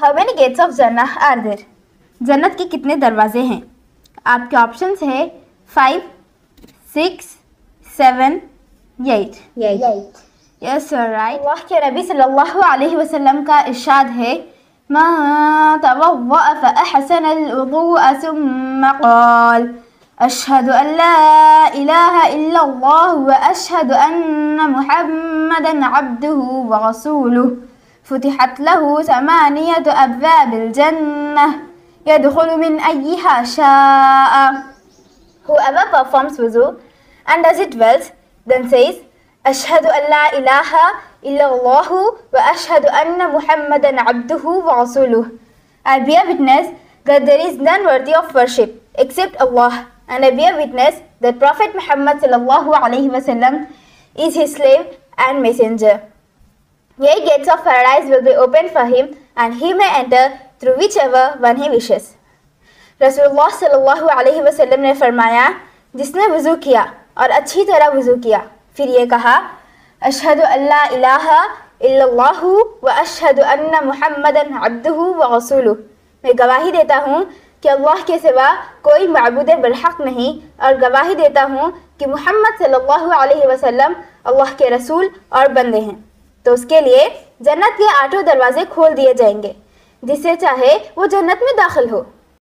How many gates of Jannah are there? जन्नत के कितने दरवाजे हैं? आपके ऑप्शंस है 5, 6, 7, 8. Yes, right. अल्लाह के नबी सल्लल्लाहु अलैहि वसल्लम का इरशाद है मा तवव्वअ फअहसन अलवुदुअ सुम्मा क़ाल अशहदु अल्ला इलाहा इल्लल्लाह व अशहदु अन्ना मुहम्मदन अब्दुहु व रसूलुहु फुतिहत लहु समानियतु अब्वाबिल जन्नह यदखुलु मिन अय्यिहा शाअ. Whoever performs wuzu and does it well, then says Ashhadu an la ilaha illallahu wa ashhadu anna Muhammadan abduhu wa rasuluh. I bear witness that there is none worthy of worship except Allah, and I bear witness that Prophet Muhammad sallallahu alaihi wasallam is his slave and messenger. 8 gates of paradise will be opened for him, and he may enter through whichever one he wishes. रसूलुल्लाह सल्लल्लाहु अलैहि वसल्लम ने फरमाया, जिसने वज़ू किया और अच्छी तरह वज़ू किया, फिर ये कहा अशहदु अल्ला इलाहा इल्लल्लाहु व अशहदु अन्ना मुहम्मदन अब्दुहु व रसूलुहु. मैं गवाही देता हूँ कि अल्लाह के सिवा कोई माबूद बरहक नहीं, और गवाही देता हूँ कि मुहम्मद सल्लल्लाहु अलैहि वसल्लम अल्लाह के रसूल और बंदे हैं. तो उसके लिए जन्नत के 8 दरवाजे खोल दिए जाएंगे, जिससे चाहे वो जन्नत में दाखिल हो.